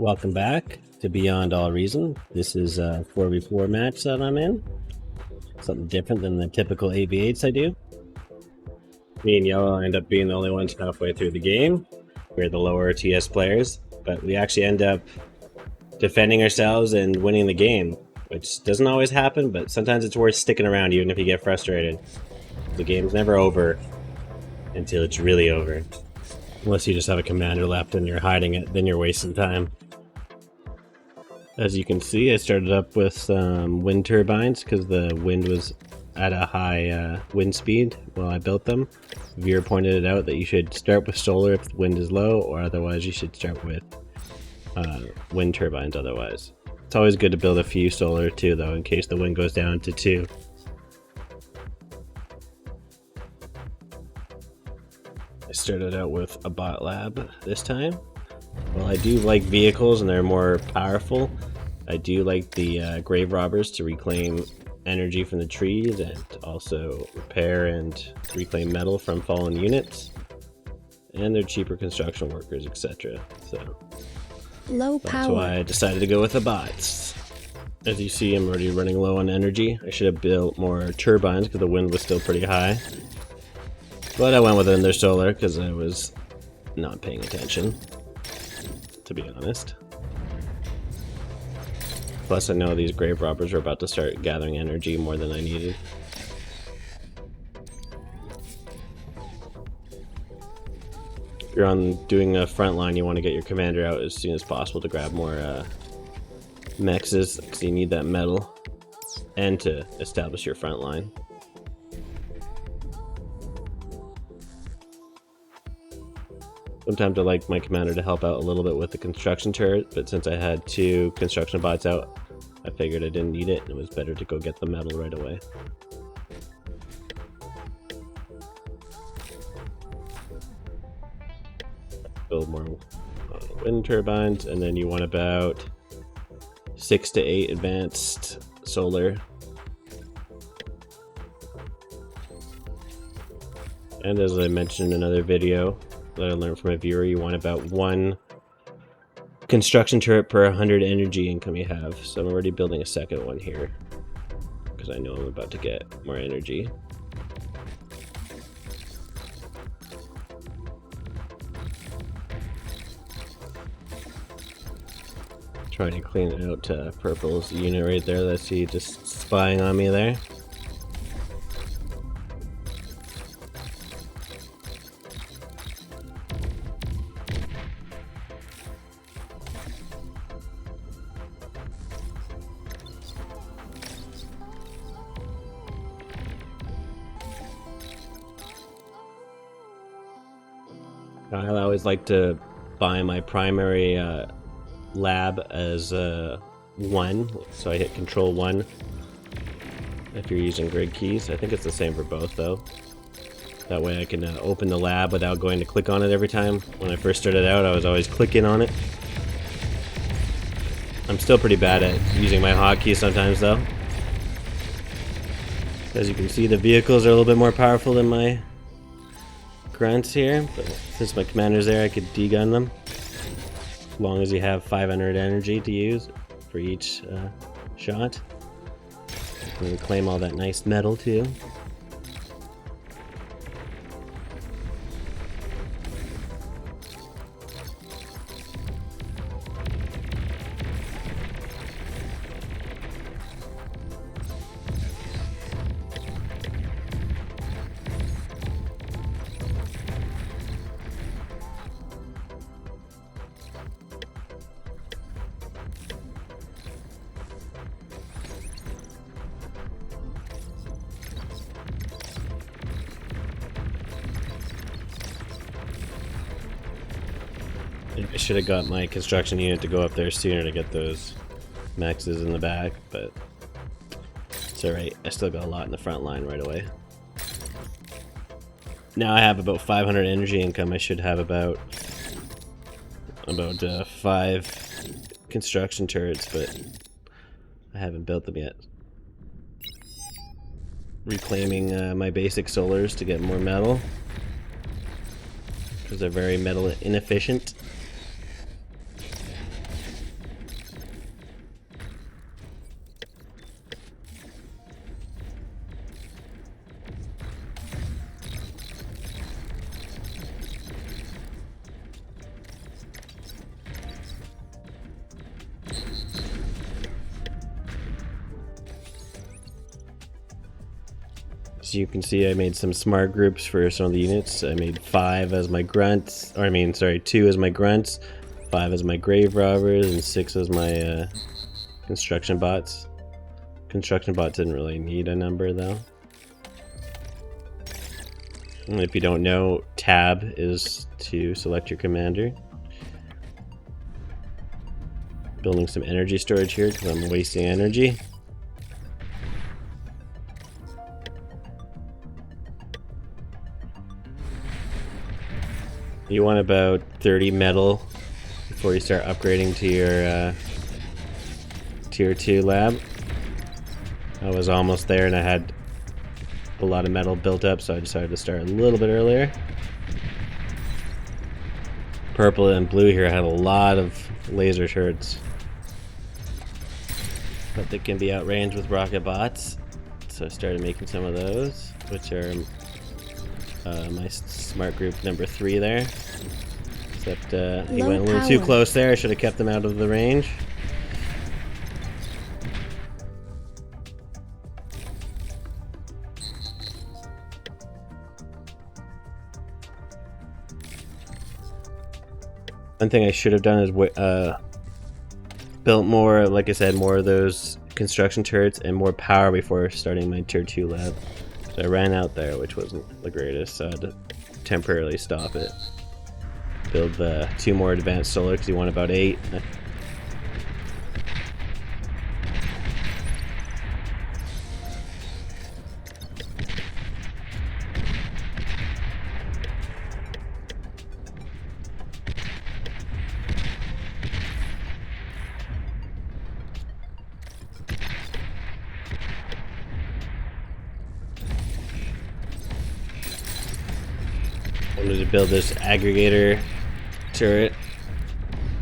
Welcome back to Beyond All Reason. This is a 4v4 match that I'm in. Something different than the typical AV8s I do. Me and Yellow end up being the only ones halfway through the game. We're the lower TS players, but we actually end up defending ourselves and winning the game, which doesn't always happen, but sometimes it's worth sticking around even if you get frustrated. The game's never over until it's really over. Unless you just have a commander left and you're hiding it, then you're wasting time. As you can see, I started up with some wind turbines because the wind was at a high wind speed while I built them. Veer pointed it out that you should start with solar if the wind is low, or otherwise you should start with wind turbines otherwise. It's always good to build a few solar too, though, in case the wind goes down to 2. I started out with a bot lab this time. Well, I do like vehicles and they're more powerful. I do like the grave robbers to reclaim energy from the trees and also repair and reclaim metal from fallen units. And they're cheaper construction workers, etc. So that's why I decided to go with the bots. As you see, I'm already running low on energy. I should have built more turbines because the wind was still pretty high. But I went with Under Solar because I was not paying attention, to be honest. Plus I know these grave robbers are about to start gathering energy more than I needed. If you're doing a front line, you want to get your commander out as soon as possible to grab more mexes, because you need that metal, and to establish your front line. Sometimes I like my commander to help out a little bit with the construction turret, but since I had 2 construction bots out, I figured I didn't need it, and it was better to go get the metal right away. Build more wind turbines, and then you want about 6 to 8 advanced solar. And as I mentioned in another video that I learned from a viewer, you want about 1 construction turret per 100 energy income you have. So I'm already building a second one here because I know I'm about to get more energy. Trying to clean out Purple's unit right there that I see just spying on me there. I always like to buy my primary lab as 1, so I hit control 1 if you're using grid keys. I think it's the same for both though. That way I can open the lab without going to click on it every time. When I first started out, I was always clicking on it. I'm still pretty bad at using my hotkey sometimes though. As you can see, the vehicles are a little bit more powerful than my grunts here, but since my commander's there, I could degun them. As long as you have 500 energy to use for each shot. You can claim all that nice metal too. I should have got my construction unit to go up there sooner to get those maxes in the back, but it's alright. I still got a lot in the front line right away. Now I have about 500 energy income. I should have about 5 construction turrets, but I haven't built them yet. Reclaiming my basic solars to get more metal, because they're very metal inefficient. As you can see, I made some smart groups for some of the units. I made 5 as my grunts, or I mean, sorry, 2 as my grunts, 5 as my grave robbers, and 6 as my construction bots. Construction bots didn't really need a number though. And if you don't know, tab is to select your commander. Building some energy storage here because I'm wasting energy. You want about 30 metal before you start upgrading to your tier 2 lab. I was almost there and I had a lot of metal built up, so I decided to start a little bit earlier. Purple and blue here had a lot of laser turrets, but they can be outranged with rocket bots, so I started making some of those, which are my smart group number 3 there. Except he went a little too close there. I should have kept them out of the range. One thing I should have done is built more, like I said, more of those construction turrets and more power before starting my tier 2 lab. So I ran out there, which wasn't the greatest, so I had to temporarily stop it. Build 2 more advanced solar because you want about 8. Wanted to build this aggregator turret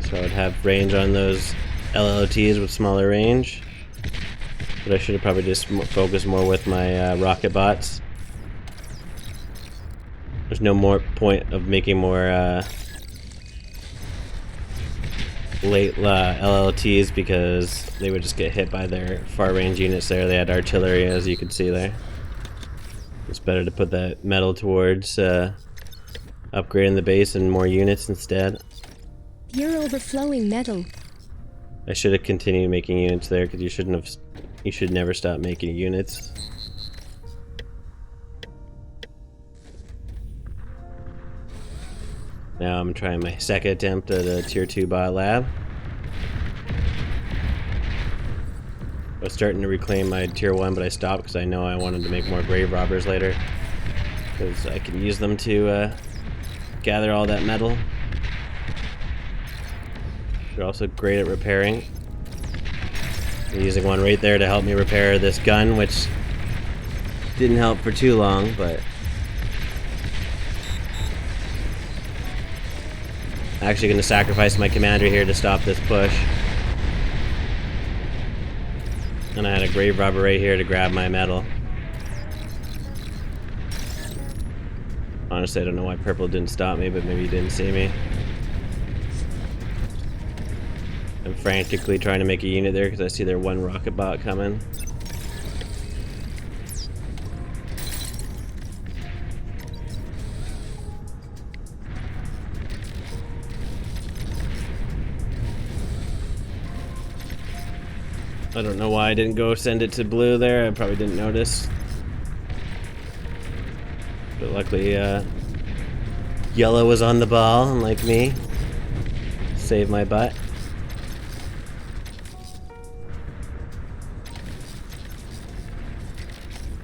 so I would have range on those LLTs with smaller range, but I should have probably just focused more with my rocket bots. There's no more point of making more late LLTs because they would just get hit by their far range units there. They had artillery, as you can see there. It's better to put that metal towards upgrading the base and more units instead. You're overflowing metal. I should have continued making units there because you should never stop making units. Now I'm trying my second attempt at a tier 2 bot lab. I was starting to reclaim my tier 1, but I stopped because I know I wanted to make more grave robbers later, because I can use them to gather all that metal. They're also great at repairing. I'm using one right there to help me repair this gun, which didn't help for too long, but I'm actually going to sacrifice my commander here to stop this push. And I had a grave robber right here to grab my metal. Honestly, I don't know why purple didn't stop me, but maybe he didn't see me. I'm frantically trying to make a unit there because I see their 1 rocket bot coming. I don't know why I didn't go send it to blue there. I probably didn't notice. But luckily, yellow was on the ball, unlike me. Saved my butt.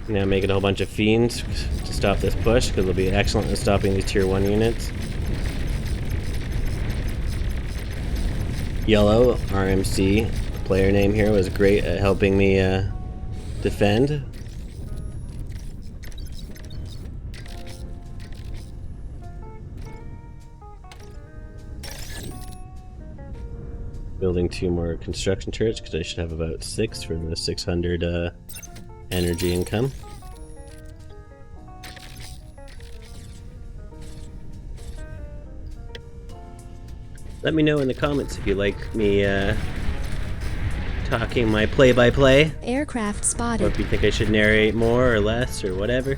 Now making a whole bunch of fiends to stop this push, because they'll be excellent at stopping these tier 1 units. Yellow, RMC, player name here, was great at helping me defend. Building 2 more construction turrets because I should have about 6 for the 600 energy income. Let me know in the comments if you like me talking my play-by-play. Aircraft Or spotted. if you think I should narrate more or less or whatever.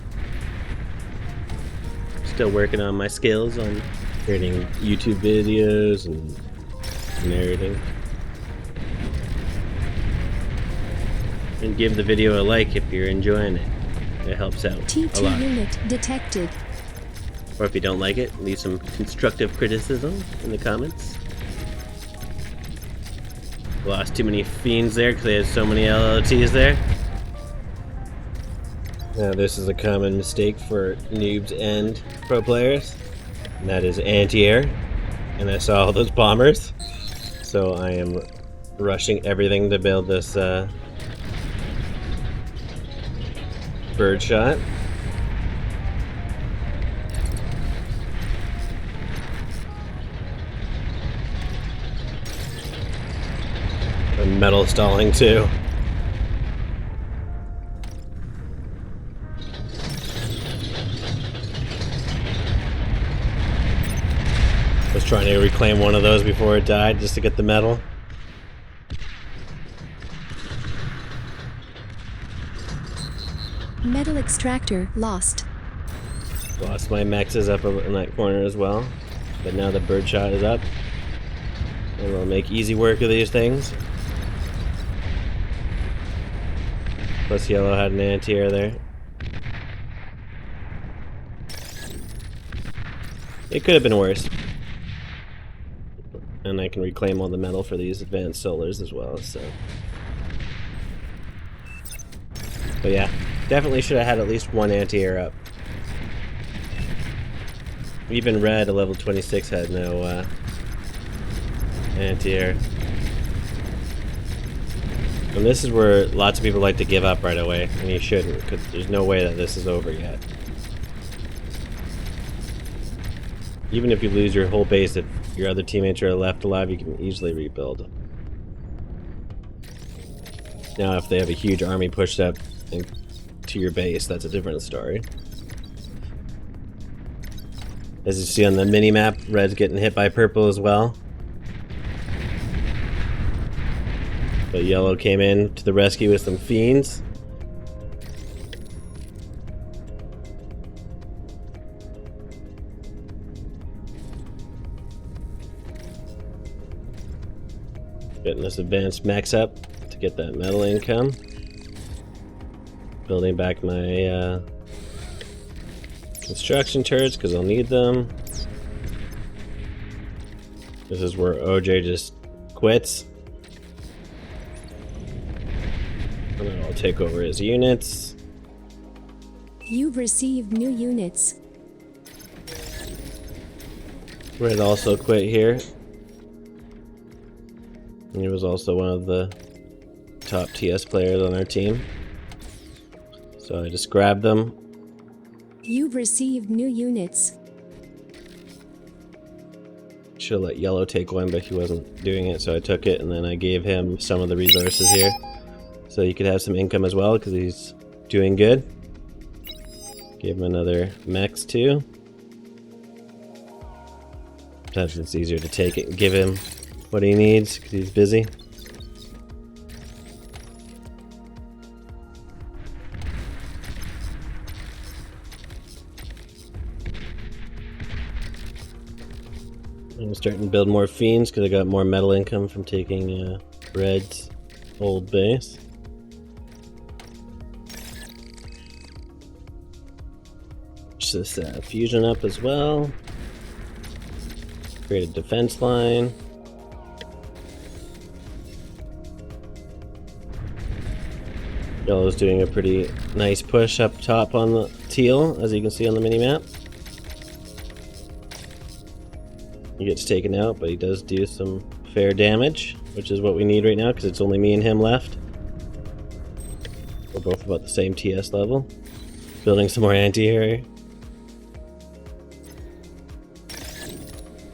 Still working on my skills on creating YouTube videos and narrating. And give the video a like if you're enjoying it. It helps out a T2 lot. unit detected. Or if you don't like it, leave some constructive criticism in the comments. Lost too many fiends there because they had so many LLTs there. Now this is a common mistake for noobs and pro players, and that is anti-air. And I saw all those bombers, so I am rushing everything to build this bird shot. And metal stalling too. Was trying to reclaim one of those before it died just to get the metal. Metal extractor lost. Lost my mexes up in that corner as well, but now the bird shot is up, and we'll make easy work of these things. Plus yellow had an anti-air there. It could have been worse. And I can reclaim all the metal for these advanced solars as well, so. But yeah, definitely should have had at least one anti-air up. Even red, a level 26, had no anti-air. And this is where lots of people like to give up right away, and you shouldn't, because there's no way that this is over yet. Even if you lose your whole base, if your other teammates are left alive, you can easily rebuild. Now, if they have a huge army pushed up to your base, that's a different story. As you see on the mini-map, red's getting hit by purple as well. But yellow came in to the rescue with some fiends. Getting this advanced max up to get that metal income. Building back my construction turrets because I'll need them. This is where OJ just quits. And then I'll take over his units. You've received new units. Red also quit here. And he was also one of the top TS players on our team. So I just grabbed them. You've received new units. Should have let yellow take one, but he wasn't doing it, so I took it, and then I gave him some of the resources here. So he could have some income as well, because he's doing good. Gave him another mechs too. Sometimes it's easier to take it and give him what he needs, because he's busy. I'm starting to build more fiends because I got more metal income from taking red's old base. Push this fusion up as well. Create a defense line. Yellow's doing a pretty nice push up top on the teal, as you can see on the mini-map. He gets taken out, but he does do some fair damage, which is what we need right now, because it's only me and him left. We're both about the same TS level. Building some more anti-air.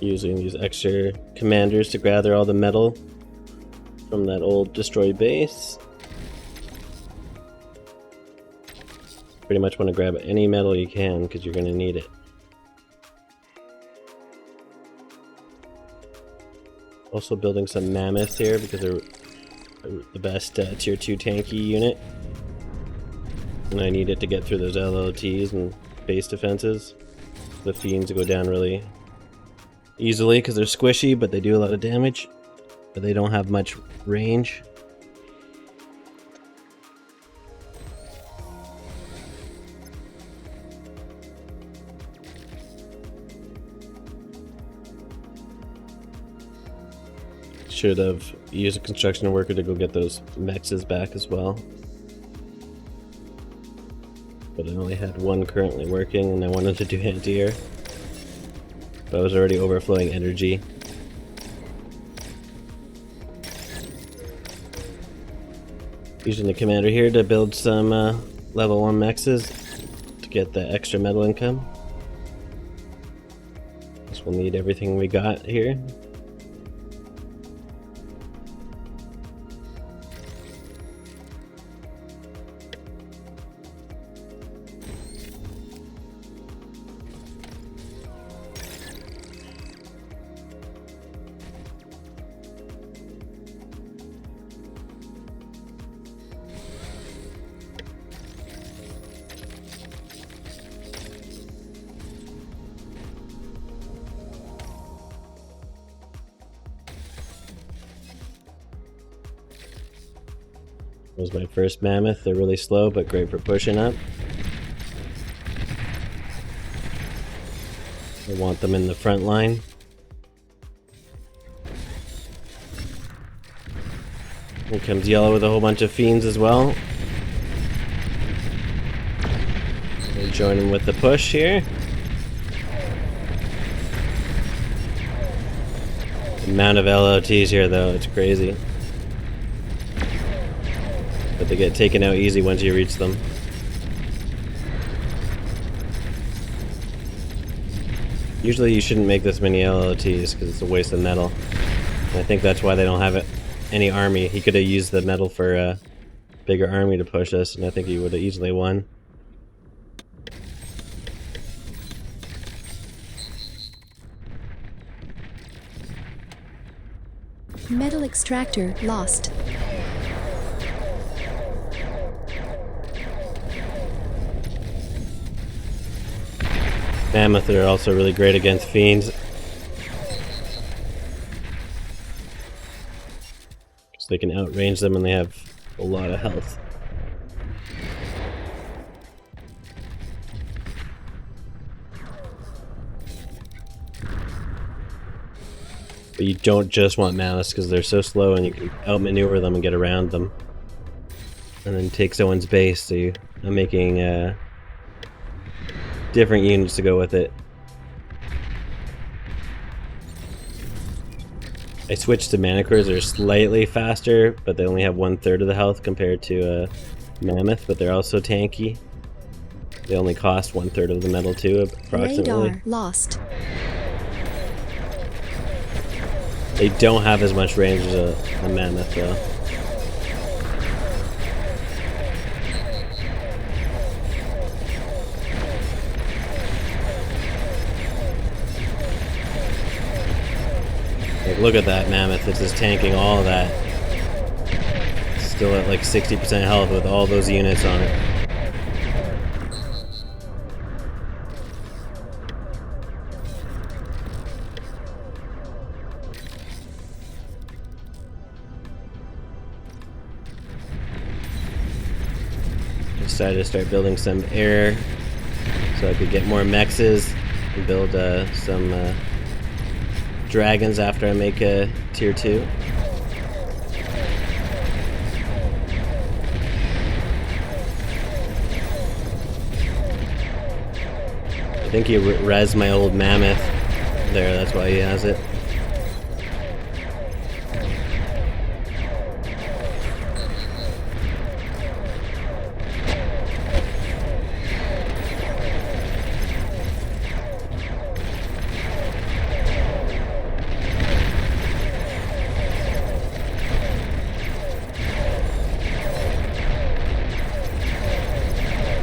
Using these extra commanders to gather all the metal from that old destroyed base. Pretty much want to grab any metal you can, because you're going to need it. Also building some mammoths here because they're the best tier 2 tanky unit. And I need it to get through those LLTs and base defenses. The fiends go down really easily because they're squishy, but they do a lot of damage. But they don't have much range. Should have used a construction worker to go get those mexes back as well. But I only had one currently working and I wanted to do anti-air. But I was already overflowing energy. Using the commander here to build some level 1 mexes to get the extra metal income. Guess we'll need everything we got here. Was my first mammoth. They're really slow, but great for pushing up. I want them in the front line. Here comes yellow with a whole bunch of fiends as well. We'll join him with the push here. The amount of LOTs here, though, it's crazy. But they get taken out easy once you reach them. Usually you shouldn't make this many LLTs because it's a waste of metal. And I think that's why they don't have any army. He could have used the metal for a bigger army to push us, and I think he would have easily won. Metal extractor lost. Mammoth are also really great against fiends. So they can outrange them and they have a lot of health. But you don't just want mammoths because they're so slow and you can outmaneuver them and get around them. And then take someone's base, so I'm making different units to go with it. I switched to Manicores. They're slightly faster, but they only have 1/3 of the health compared to Mammoth, but they're also tanky. They only cost 1/3 of the metal too, approximately. Radar lost. They don't have as much range as a Mammoth though. Like, look at that Mammoth, it's just tanking all of that. Still at like 60% health with all those units on it. Decided to start building some air so I could get more mexes and build some dragons after I make a tier 2. I think he res my old mammoth there, that's why he has it.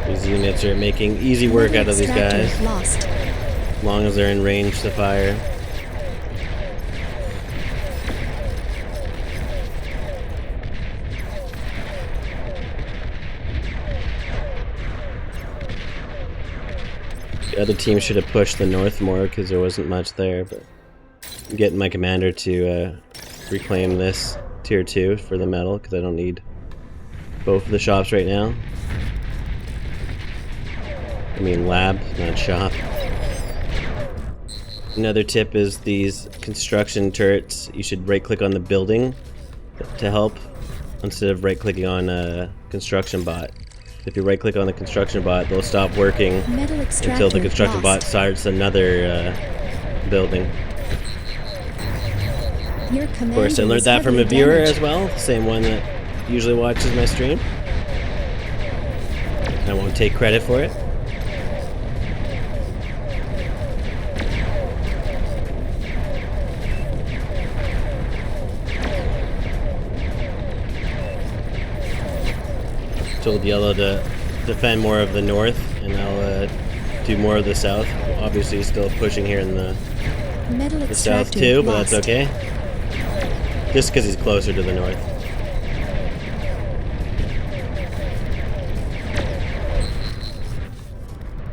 These units are making easy work out of these guys, lost. as long as they're in range to fire. The other team should have pushed the north more because there wasn't much there, but I'm getting my commander to reclaim this tier 2 for the metal because I don't need both of the shops right now. I mean lab, not shop. Another tip is these construction turrets. You should right click on the building to help instead of right clicking on a construction bot. If you right click on the construction bot, they'll stop working until the construction bot starts another building. Of course, I learned that from a viewer as well, the same one that usually watches my stream. I won't take credit for it. Told Yellow to defend more of the north, and I'll do more of the south. Obviously, he's still pushing here in the south too, but that's okay. Just because he's closer to the north.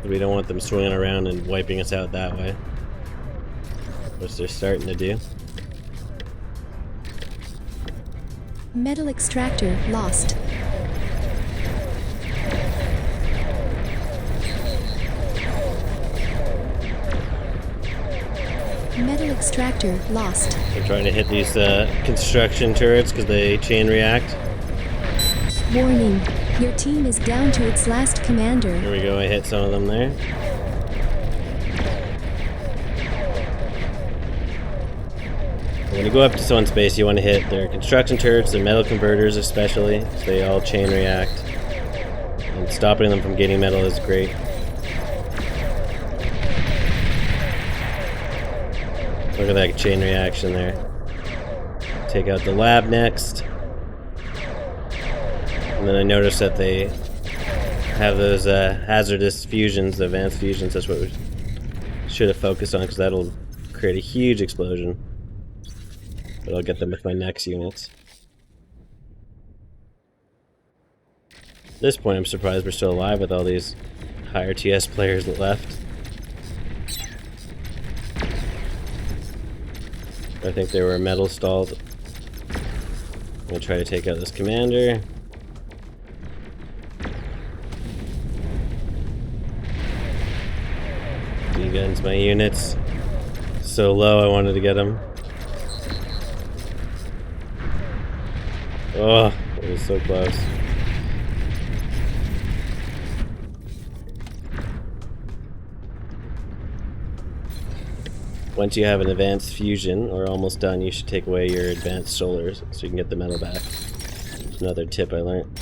We don't want them swinging around and wiping us out that way, which they're starting to do. Metal extractor lost. Metal extractor lost. They're trying to hit these construction turrets because they chain react. Warning, your team is down to its last commander. Here we go, I hit some of them there. When you go up to someone's base, you want to hit their construction turrets, their metal converters especially, so they all chain react. And stopping them from getting metal is great. Look at that chain reaction there. Take out the lab next. And then I noticed that they have those hazardous fusions, advanced fusions. That's what we should have focused on because that'll create a huge explosion. But I'll get them with my next units. At this point I'm surprised we're still alive with all these higher TS players that left. I think they were metal stalled. I'm gonna try to take out this commander. D-guns my units. So low I wanted to get them. Oh, it was so close. Once you have an advanced fusion, or almost done, you should take away your advanced solars so you can get the metal back. That's another tip I learned.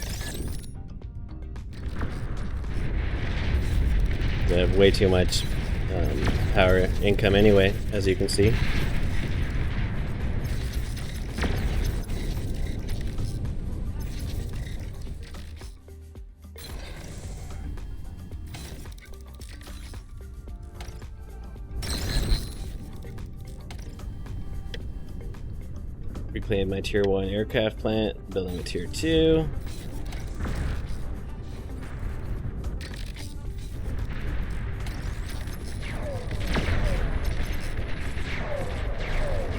I have way too much power income anyway, as you can see. Reclaim my tier 1 aircraft plant, building a tier 2.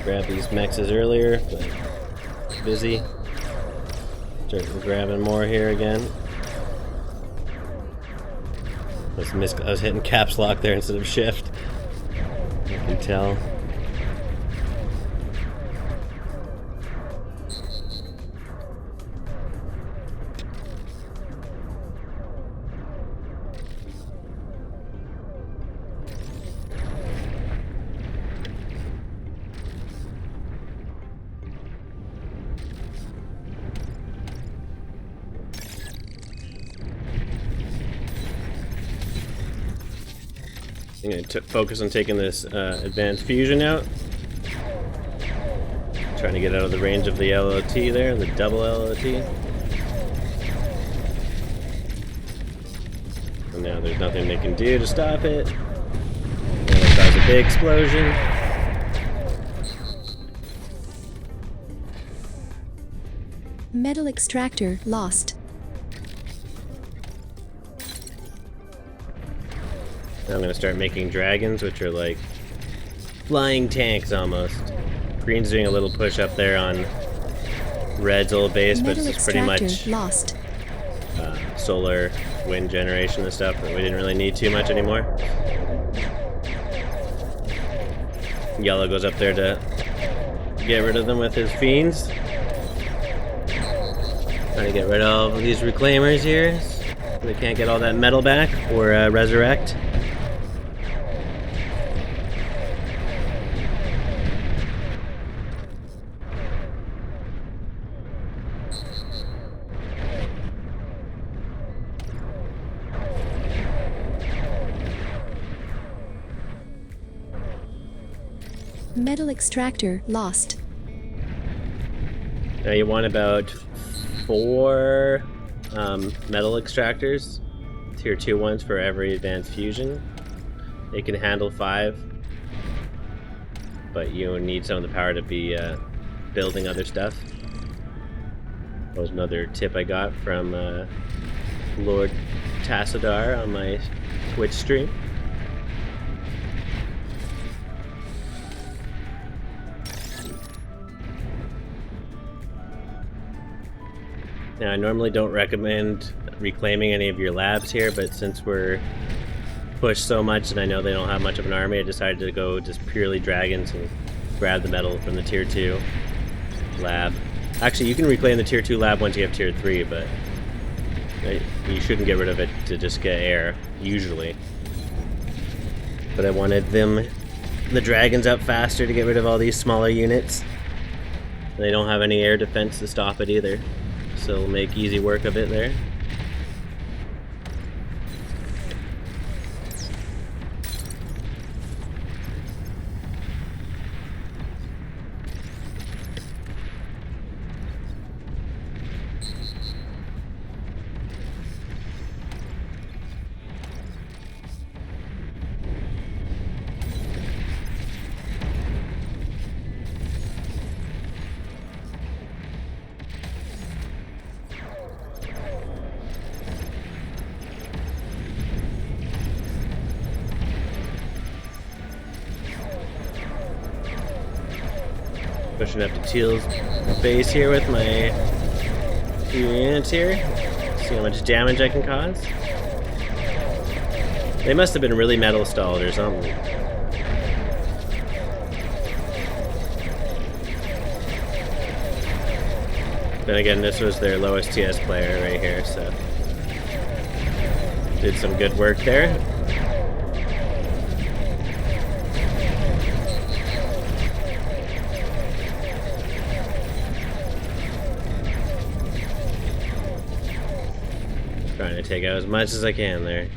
Grab these mexes earlier, but busy. Starting grabbing more here again. I was hitting caps lock there instead of shift. You can tell. I'm going to focus on taking this advanced fusion out. Trying to get out of the range of the LOT there, the double LOT. And now there's nothing they can do to stop it. And it causes a big explosion. Metal extractor lost. Now I'm gonna start making dragons, which are like flying tanks almost. Green's doing a little push up there on red's old base, but Metal it's pretty extractor much lost. solar wind generation and stuff that we didn't really need too much anymore. Yellow goes up there to get rid of them with his fiends. Trying to get rid of all these reclaimers here. So they can't get all that metal back or resurrect. Metal extractor lost. Now you want about 4 metal extractors, tier 2 ones for every advanced fusion. They can handle 5, but you need some of the power to be building other stuff. That was another tip I got from Lord Tassadar on my Twitch stream. Now, I normally don't recommend reclaiming any of your labs here, but since we're pushed so much and I know they don't have much of an army, I decided to go just purely dragons and grab the metal from the tier 2 lab. Actually, you can reclaim the tier 2 lab once you have tier 3, but you shouldn't get rid of it to just get air, usually. But I wanted the dragons up faster to get rid of all these smaller units. They don't have any air defense to stop it either. So we'll make easy work of it there. Pushing up to Teal's base here with my few units here. See how much damage I can cause. They must have been really metal stalled or something. Then again, this was their lowest TS player right here, so did some good work there. Trying to take out as much as I can there.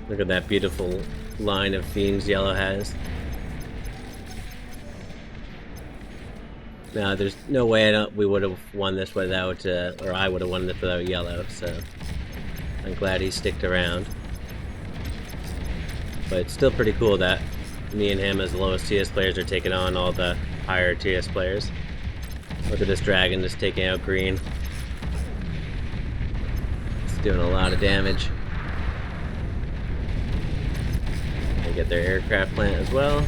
Look at that beautiful line of fiends yellow has. Now, there's no way we would have won this without, or I would have won this without yellow, so I'm glad he sticked around. But it's still pretty cool that me and him as the lowest TS players are taking on all the higher TS players. Look at this dragon just taking out green. It's doing a lot of damage. They get their aircraft plant as well.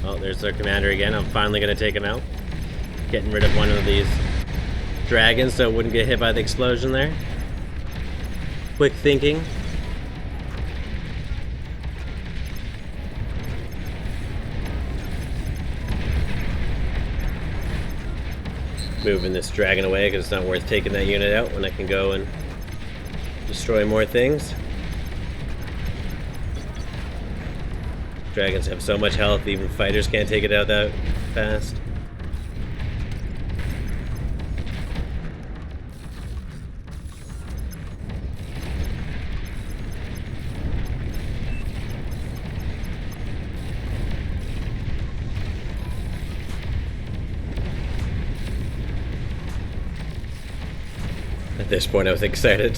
Oh, there's their commander again. I'm finally going to take him out. Getting rid of one of these dragons so it wouldn't get hit by the explosion there. Quick thinking. Moving this dragon away because it's not worth taking that unit out when I can go and destroy more things. Dragons have so much health, even fighters can't take it out that fast. At this point I was excited.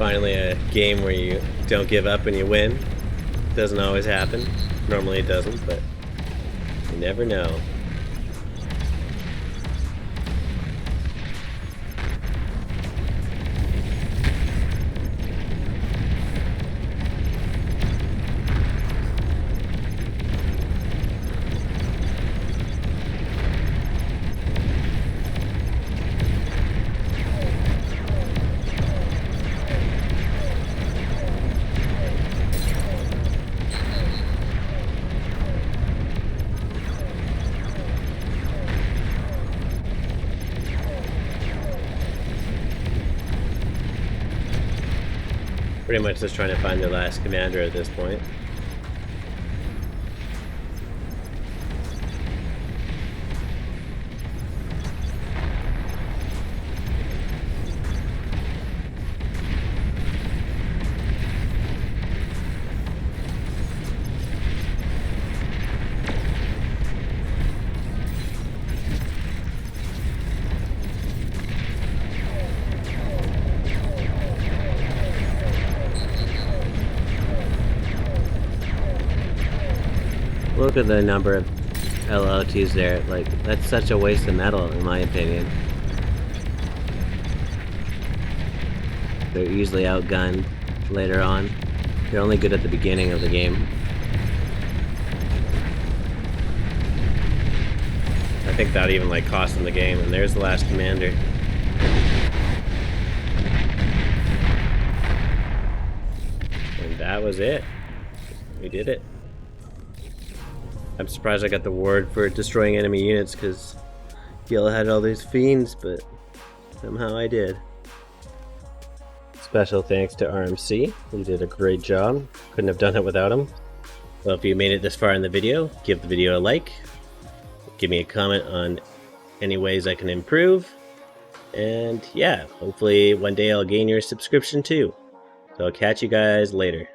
Finally a game where you don't give up and you win. Doesn't always happen. Normally it doesn't, but you never know. Pretty much just trying to find their last commander at this point. Look at the number of LLTs there. Like, that's such a waste of metal, in my opinion. They're easily outgunned later on. They're only good at the beginning of the game. I think that even like cost them the game, and there's the last commander. And that was it. We did it. I'm surprised I got the award for destroying enemy units because Yellow had all these fiends, but somehow I did. Special thanks to RMC. He did a great job. Couldn't have done it without him. Well, if you made it this far in the video, give the video a like. Give me a comment on any ways I can improve. And yeah, hopefully one day I'll gain your subscription too. So I'll catch you guys later.